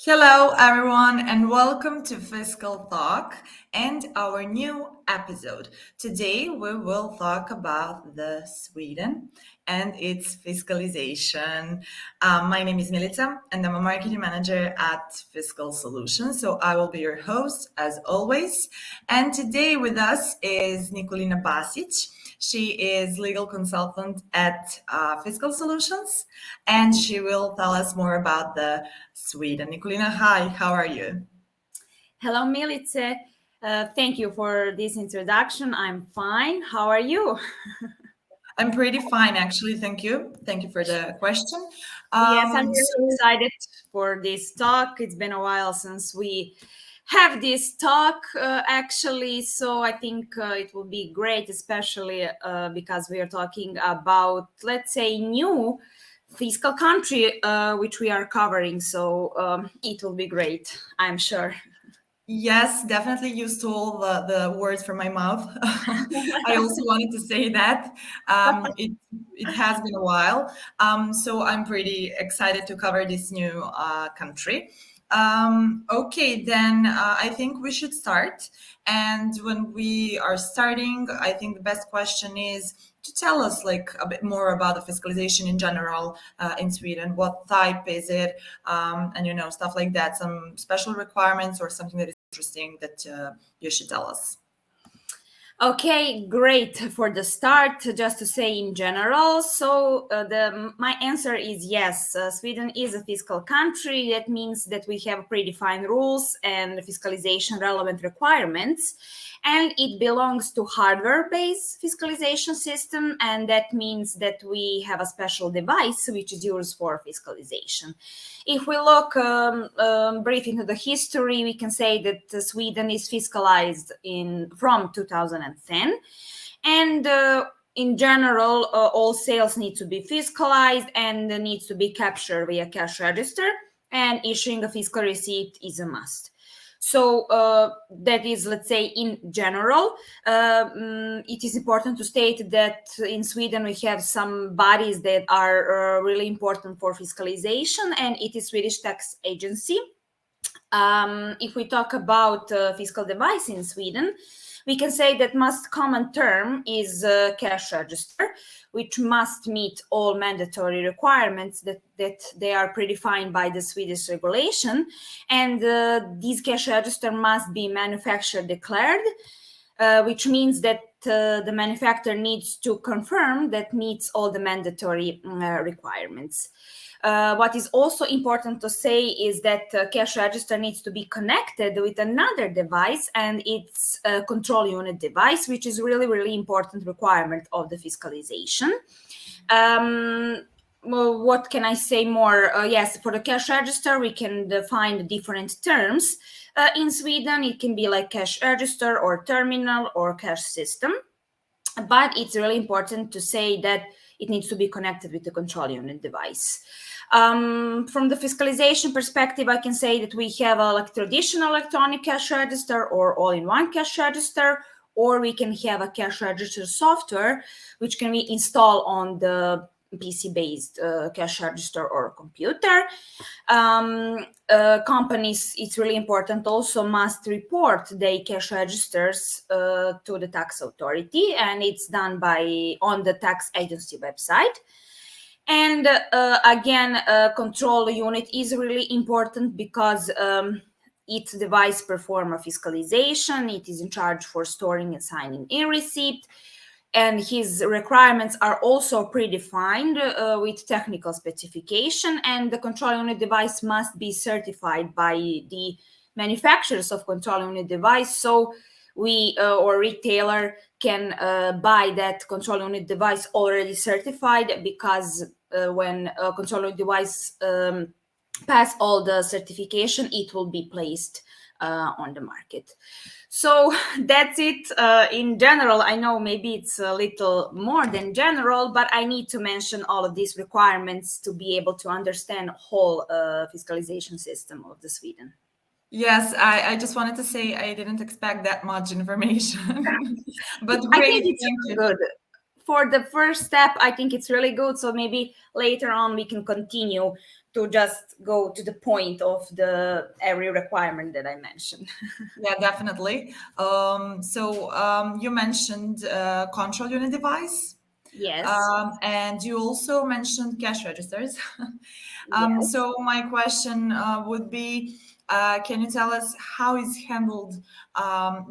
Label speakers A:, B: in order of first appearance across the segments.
A: Hello, everyone, and welcome to Fiscal Talk and our new episode. Today, we will talk about the Sweden and its fiscalization. My name is Milica, and I'm a marketing manager at Fiscal Solutions. So I will be your host as always. And today with us is Nikolina Basic. She is legal consultant at Fiscal Solutions, and she will tell us more about the Sweden. Nikolina, hi, how are you?
B: Hello, Milice. Thank you for this introduction. I'm fine. How are you?
A: I'm pretty fine, actually. Thank you. Thank you for the question.
B: Yes, I'm really
A: So,
B: excited for this talk. It's been a while since we have this talk, actually. So I think it will be great, especially because we are talking about, let's say, new fiscal country, which we are covering. So it will be great, I'm sure.
A: yes, definitely you stole the words from my mouth. I also wanted to say that it has been a while. So I'm pretty excited to cover this new country. Okay, then I think we should start. And when we are starting, I think the best question is to tell us like a bit more about the fiscalization in general in Sweden. What type is it? And stuff like that. Some special requirements or something that is interesting that you should tell us.
B: Okay, great. For the start, just to say in general, so my answer is yes. Sweden is a fiscal country. That means that we have predefined rules and fiscalization relevant requirements, and it belongs to hardware-based fiscalization system, and that means that we have a special device which is used for fiscalization. If we look brief into the history, we can say that Sweden is fiscalized from 2010, and in general, all sales need to be fiscalized and needs to be captured via cash register, and issuing a fiscal receipt is a must. So that is, let's say, in general. It is important to state that in Sweden we have some bodies that are really important for fiscalization, and it is Swedish Tax Agency. If we talk about fiscal device in Sweden, we can say that most common term is cash register, which must meet all mandatory requirements that they are predefined by the Swedish regulation. And these cash register must be manufacturer declared, which means that the manufacturer needs to confirm that meets all the mandatory requirements. What is also important to say is that cash register needs to be connected with another device, and it's a control unit device, which is really, really important requirement of the fiscalization. Well, what can I say more? Yes, for the cash register, we can define different terms. In Sweden, it can be like cash register or terminal or cash system. But it's really important to say that it needs to be connected with the control unit device. From the fiscalization perspective, I can say that we have a traditional electronic cash register or all-in-one cash register, or we can have a cash register software, which can be installed on the PC-based cash register or computer. Companies, it's really important, also must report their cash registers to the tax authority, and it's done on the tax agency website. And again, control unit is really important because its device perform a fiscalization. It is in charge for storing and signing in receipt, and his requirements are also predefined with technical specification, and the control unit device must be certified by the manufacturers of control unit device, so we or retailer can buy that control unit device already certified, because when a control unit device pass all the certification, it will be placed on the market. So that's it in general. I know maybe it's a little more than general, but I need to mention all of these requirements to be able to understand whole fiscalization system of the Sweden.
A: Yes, I just wanted to say I didn't expect that much information, but
B: I
A: great,
B: think it's
A: thank you.
B: good. For the first step, I think it's really good. So maybe later on we can continue to just go to the point of the every requirement that I mentioned.
A: Yeah, definitely. You mentioned control unit device,
B: Yes,
A: and you also mentioned cash registers.
B: yes.
A: So my question would be, can you tell us how is handled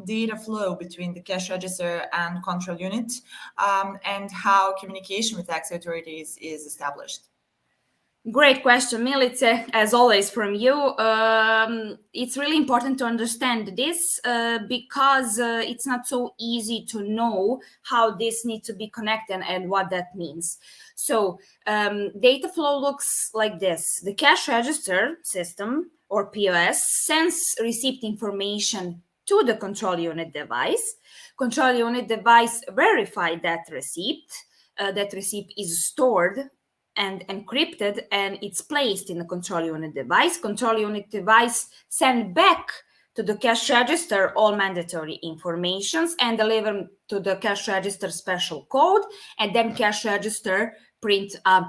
A: data flow between the cash register and control unit, and how communication with tax authorities is established?
B: Great question, Milice, as always from you. It's really important to understand this because it's not so easy to know how this needs to be connected and what that means. So, data flow looks like this. The cash register system, or POS, sends receipt information to the control unit device. Control unit device verify that receipt. That receipt is stored and encrypted, and it's placed in the control unit device. Control unit device send back to the cash register all mandatory informations and deliver to the cash register special code, and then cash register print a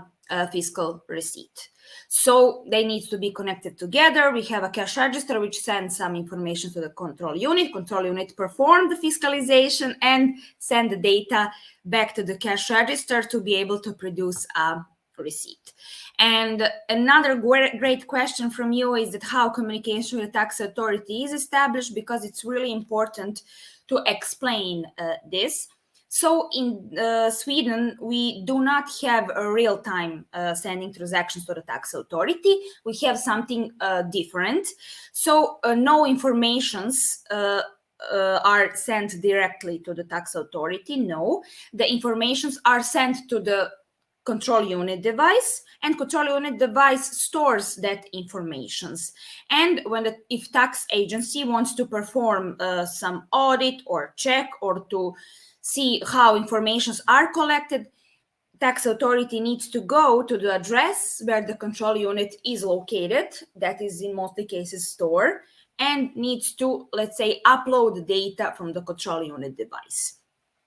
B: fiscal receipt. So they need to be connected together. We have a cash register which sends some information to the control unit. Control unit perform the fiscalization and send the data back to the cash register to be able to produce a receipt. And another great question from you is that how communication with tax authority is established, because it's really important to explain this. So in Sweden, we do not have a real-time sending transactions to the tax authority. We have something different. So no informations are sent directly to the tax authority. No, the informations are sent to the control unit device, and control unit device stores that informations. And if tax agency wants to perform some audit or check or to see how informations are collected, tax authority needs to go to the address where the control unit is located, that is in most cases store, and needs to, let's say, upload the data from the control unit device.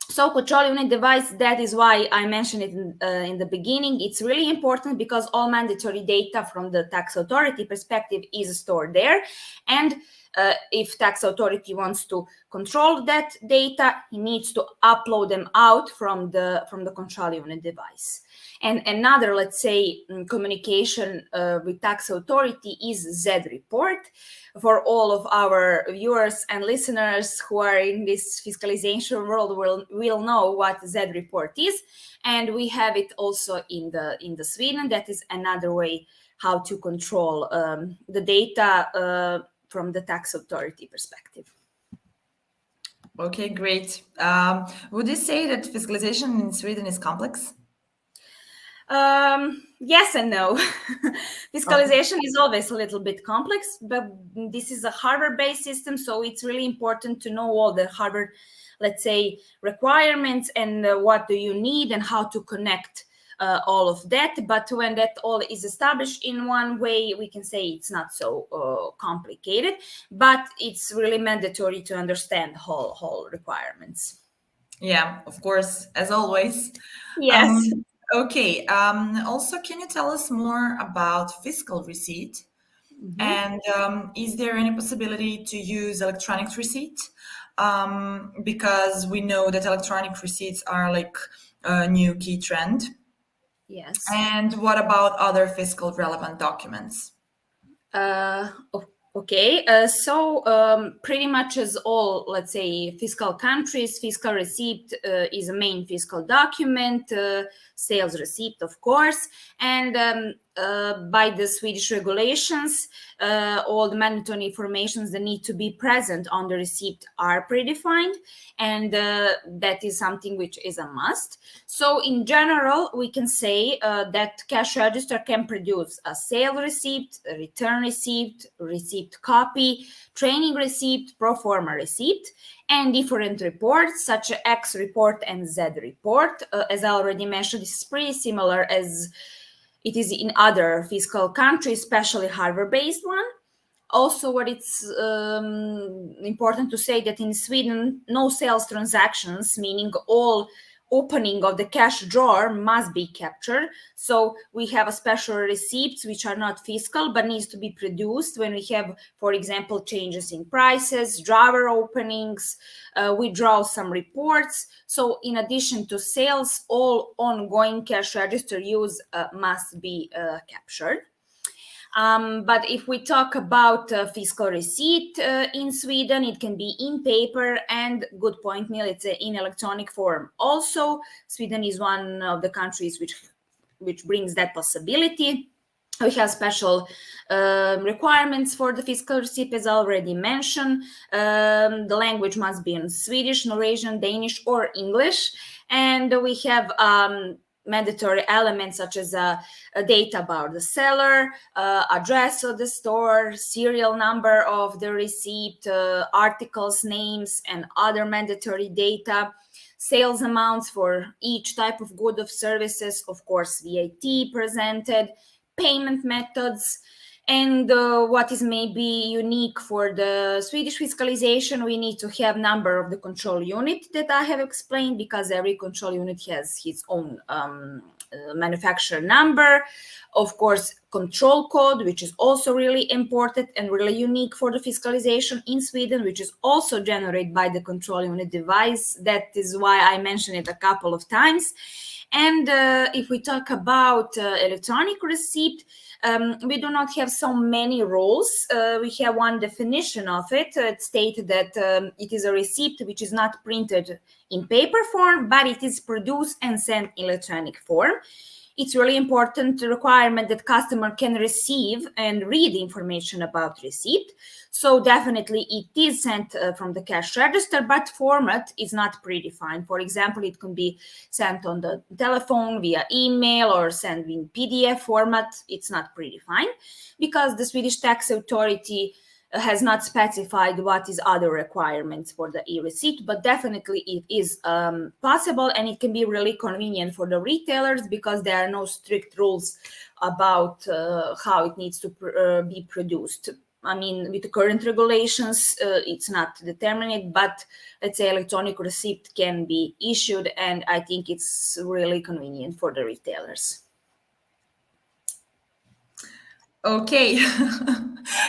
B: So control unit device, that is why I mentioned it in the beginning. It's really important because all mandatory data from the tax authority perspective is stored there. And if tax authority wants to control that data, he needs to upload them out from the control unit device. And another, let's say, communication with tax authority is Z report. For all of our viewers and listeners who are in this fiscalization world will know what Z report is, and we have it also in the Sweden. That is another way how to control the data from the tax authority perspective.
A: Okay, great. Would you say that fiscalization in Sweden is complex?
B: Yes and no.
A: Okay.
B: Fiscalization is always a little bit complex, but this is a hardware-based system, so it's really important to know all the hardware, let's say, requirements and what do you need and how to connect all of that. But when that all is established in one way, we can say it's not so complicated, but it's really mandatory to understand whole requirements.
A: Yeah, of course, as always.
B: Yes.
A: Okay. Also, can you tell us more about fiscal receipt?
B: Mhm.
A: And is there any possibility to use electronic receipt? Because we know that electronic receipts are like a new key trend.
B: Yes.
A: And what about other fiscal relevant documents?
B: Okay, pretty much as all, let's say, fiscal countries, fiscal receipt is a main fiscal document, sales receipt, of course, and by the Swedish regulations, all the mandatory informations that need to be present on the receipt are predefined, and that is something which is a must. So in general, we can say that cash register can produce a sale receipt, a return receipt, receipt copy, training receipt, pro forma receipt, and different reports such as X report and Z report. As I already mentioned, this is pretty similar as it is in other fiscal countries, especially hardware-based one. Also, what it's important to say that in Sweden, no sales transactions, meaning all opening of the cash drawer must be captured. So we have a special receipts which are not fiscal but needs to be produced when we have, for example, changes in prices, drawer openings, we draw some reports. So in addition to sales, all ongoing cash register use must be captured. But if we talk about fiscal receipt in Sweden, it can be in paper and, good point, Neil, it's in electronic form. Also, Sweden is one of the countries which brings that possibility. We have special requirements for the fiscal receipt, as already mentioned. The language must be in Swedish, Norwegian, Danish, or English. And we have mandatory elements such as data about the seller, address of the store, serial number of the receipt, articles, names, and other mandatory data, sales amounts for each type of good or services, of course, VAT presented, payment methods. And what is maybe unique for the Swedish fiscalization, we need to have number of the control unit that I have explained, because every control unit has its own manufacturer number. Of course, control code, which is also really important and really unique for the fiscalization in Sweden, which is also generated by the control unit device. That is why I mentioned it a couple of times. And if we talk about electronic receipt, we do not have so many rules. We have one definition of it. It stated that it is a receipt which is not printed in paper form, but it is produced and sent in electronic form. It's really important requirement that customer can receive and read information about receipt. So definitely it is sent from the cash register, but format is not predefined. For example, it can be sent on the telephone, via email, or sent in PDF format. It's not predefined because the Swedish tax authority has not specified what is other requirements for the e-receipt, but definitely it is possible, and it can be really convenient for the retailers because there are no strict rules about how it needs to be produced. I mean, with the current regulations, it's not determined, but let's say electronic receipt can be issued, and I think it's really convenient for the retailers.
A: Okay,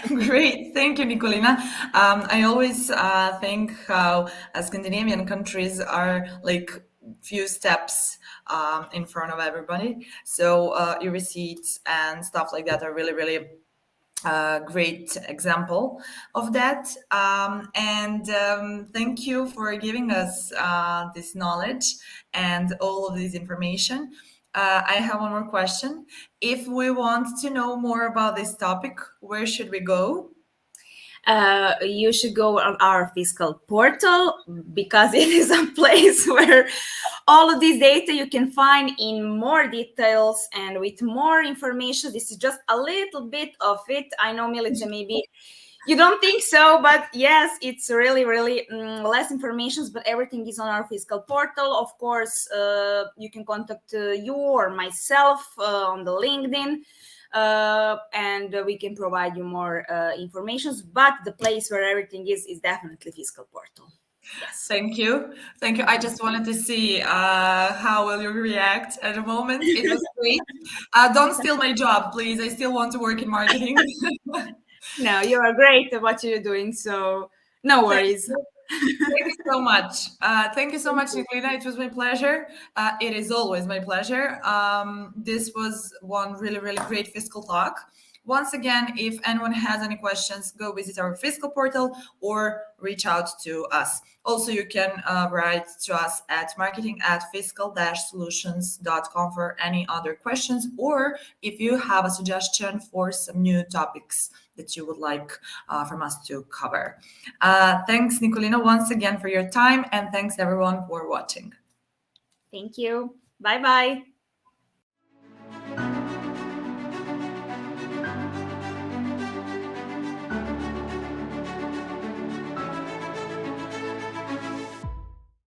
A: great. Thank you, Nikolina. I always think how Scandinavian countries are like few steps in front of everybody. So e-receipts and stuff like that are really, really great example of that. Thank you for giving us this knowledge and all of this information. I have one more question. If we want to know more about this topic, where should we go?
B: You should go on our fiscal portal because it is a place where all of this data you can find in more details and with more information. This is just a little bit of it. I know, Milica, maybe you don't think so, but yes, it's really, really less information, but everything is on our fiscal portal. Of course, you can contact you or myself on the LinkedIn. And we can provide you more information, but the place where everything is definitely fiscal portal.
A: Yes. Thank you. Thank you. I just wanted to see how will you react at the moment. It was great. Don't steal my job, please. I still want to work in marketing.
B: No, you are great at what you're doing, so no worries.
A: Thank you so much. Thank you so much, Nikolina. It was my pleasure. It is always my pleasure. This was one really, really great fiscal talk. Once again, if anyone has any questions, go visit our fiscal portal or reach out to us. Also, you can write to us at marketing@fiscal-solutions.com for any other questions, or if you have a suggestion for some new topics that you would like from us to cover. Thanks, Nikolina, once again for your time, and thanks everyone for watching.
B: Thank you. Bye-bye.